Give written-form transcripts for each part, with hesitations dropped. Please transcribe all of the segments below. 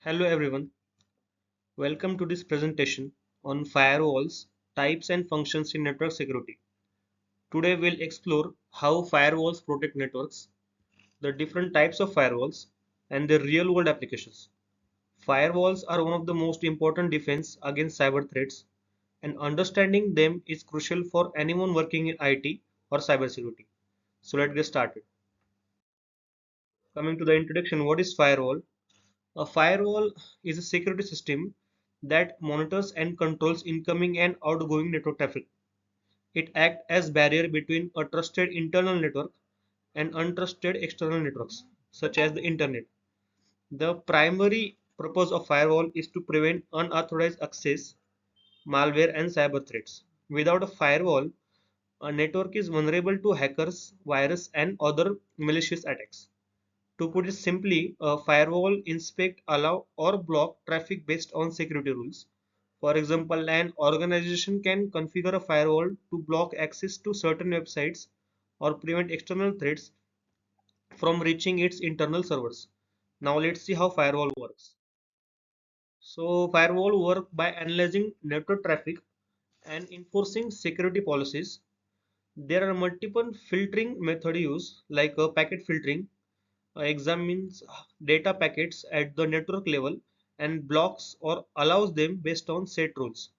Hello everyone, welcome to this presentation on firewalls, types and functions in network security. Today we'll explore how firewalls protect networks, the different types of firewalls, and their real-world applications. Firewalls are one of the most important defense against cyber threats, and understanding them is crucial for anyone working in IT or cybersecurity. So let's get started. Coming to the introduction, what is firewall? A firewall is a security system that monitors and controls incoming and outgoing network traffic. It acts as barrier between a trusted internal network and untrusted external networks, such as the internet. The primary purpose of firewall is to prevent unauthorized access, malware, and cyber threats. Without a firewall, a network is vulnerable to hackers, virus, and other malicious attacks. To put it simply, a firewall inspect, allow, or block traffic based on security rules. For example, an organization can configure a firewall to block access to certain websites or prevent external threats from reaching its internal servers. Now let's see how firewall works. So firewall work by analyzing network traffic and enforcing security policies. There are multiple filtering methods used like packet filtering, examines data packets at the network level and blocks or allows them based on set rules.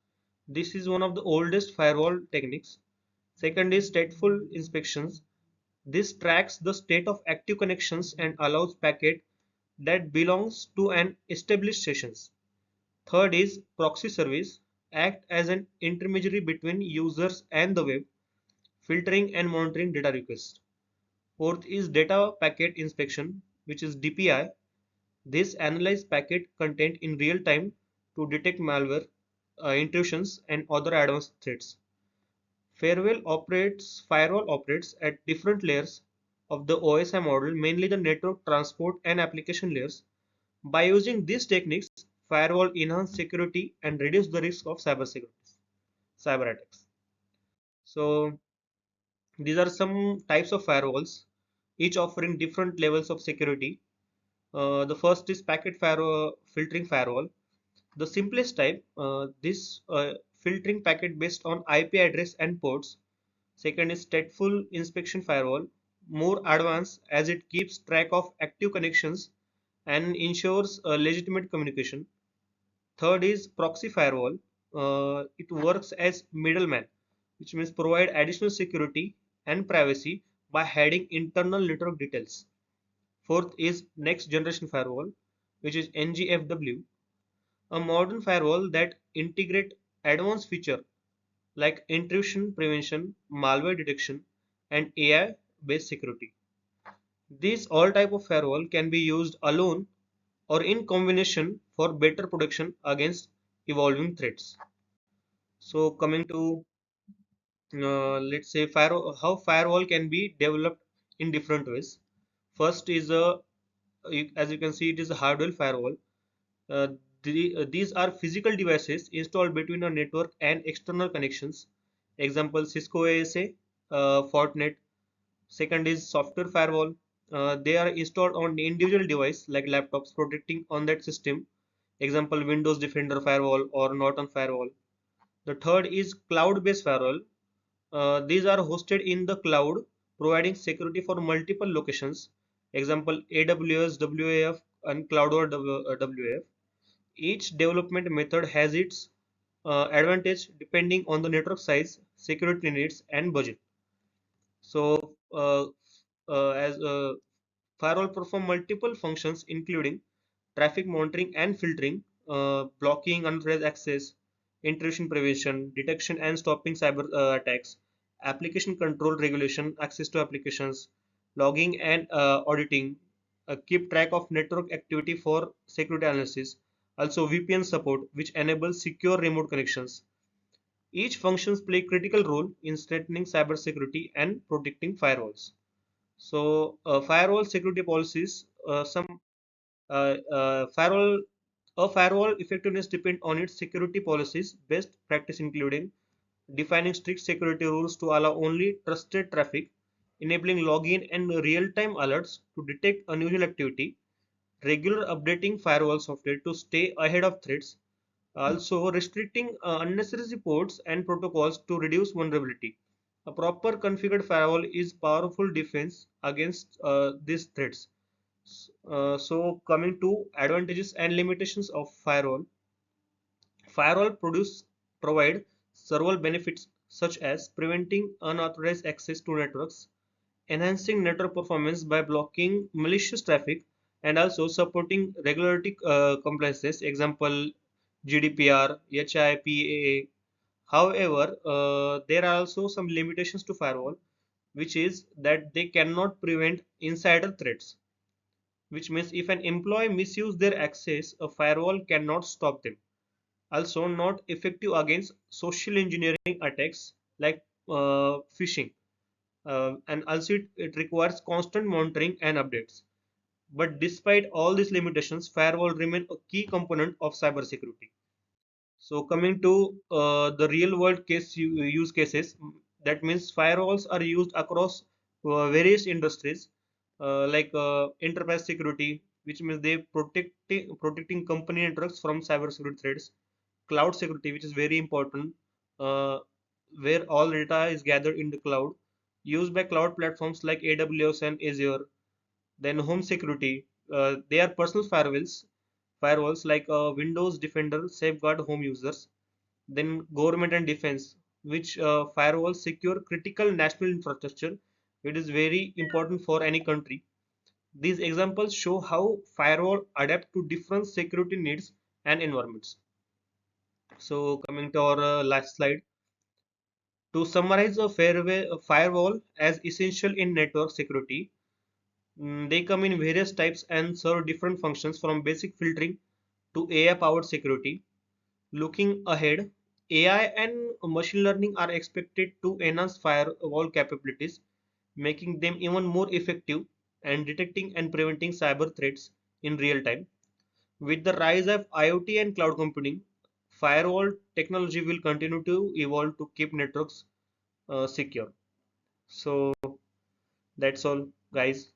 This is one of the oldest firewall techniques. Second is stateful inspections. This tracks the state of active connections and allows packet that belongs to an established sessions. Third is proxy service, act as an intermediary between users and the web, filtering and monitoring data requests. Fourth is data packet inspection, which is DPI. This analyzes packet content in real time to detect malware, intrusions, and other advanced threats. Firewall operates at different layers of the OSI model, mainly the network, transport, and application layers. By using these techniques, firewall enhance security and reduce the risk of cyber attacks. So these are some types of firewalls, each offering different levels of security. The first is filtering firewall. The simplest type, this filtering packet based on IP address and ports. Second is stateful inspection firewall, more advanced as it keeps track of active connections and ensures legitimate communication. Third is proxy firewall. It works as middleman, which means provide additional security and privacy by hiding internal network details. Fourth is next generation firewall, which is NGFW, a modern firewall that integrate advanced feature like intrusion prevention, malware detection, and AI-based security. These all type of firewall can be used alone or in combination for better protection against evolving threats. So coming to let's say how firewall can be developed in different ways. First is as you can see, it is a hardware firewall. Uh, these are physical devices installed between a network and external connections. Example Cisco ASA, Fortinet. Second is software firewall. They are installed on the individual device like laptops, protecting on that system. Example Windows Defender firewall or Norton firewall. The third is cloud-based firewall. These are hosted in the cloud, providing security for multiple locations. Example AWS, WAF, and CloudWare WAF. Each development method has its advantage depending on the network size, security needs, and budget. So, as firewall perform multiple functions including traffic monitoring and filtering, blocking unauthorized access, intrusion prevention, detection and stopping cyber attacks, application control regulation, access to applications, logging and auditing, keep track of network activity for security analysis, also VPN support, which enables secure remote connections. Each functions play critical role in strengthening cybersecurity and protecting firewalls. So, firewall security policies, some firewall a firewall effectiveness depends on its security policies. Best practice including defining strict security rules to allow only trusted traffic, enabling login and real-time alerts to detect unusual activity, regular updating firewall software to stay ahead of threats, also restricting unnecessary ports and protocols to reduce vulnerability. A proper configured firewall is powerful defense against these threats. So coming to advantages and limitations of firewall. Firewall provide several benefits such as preventing unauthorized access to networks, enhancing network performance by blocking malicious traffic, and also supporting regulatory compliances, example GDPR, HIPAA. However, there are also some limitations to firewall, which is that they cannot prevent insider threats, which means if an employee misuse their access, a firewall cannot stop them. Also not effective against social engineering attacks like phishing, and also it requires constant monitoring and updates. But despite all these limitations, firewall remain a key component of cybersecurity. So coming to the real world use cases, that means firewalls are used across various industries, like enterprise security, which means they protecting company networks from cybersecurity threats. Cloud security, which is very important, uh, where all data is gathered in the cloud, used by cloud platforms like AWS and Azure. Then home security, they are personal firewalls like Windows Defender safeguard home users. Then government and defense, which firewalls secure critical national infrastructure. It is very important for any country. These examples show how firewall adapt to different security needs and environments. So coming to our last slide, to summarize a firewall as essential in network security, they come in various types and serve different functions from basic filtering to AI powered security. Looking ahead, AI and machine learning are expected to enhance firewall capabilities, making them even more effective and detecting and preventing cyber threats in real time. With the rise of IoT and cloud computing, firewall technology will continue to evolve to keep networks secure. So that's all, guys.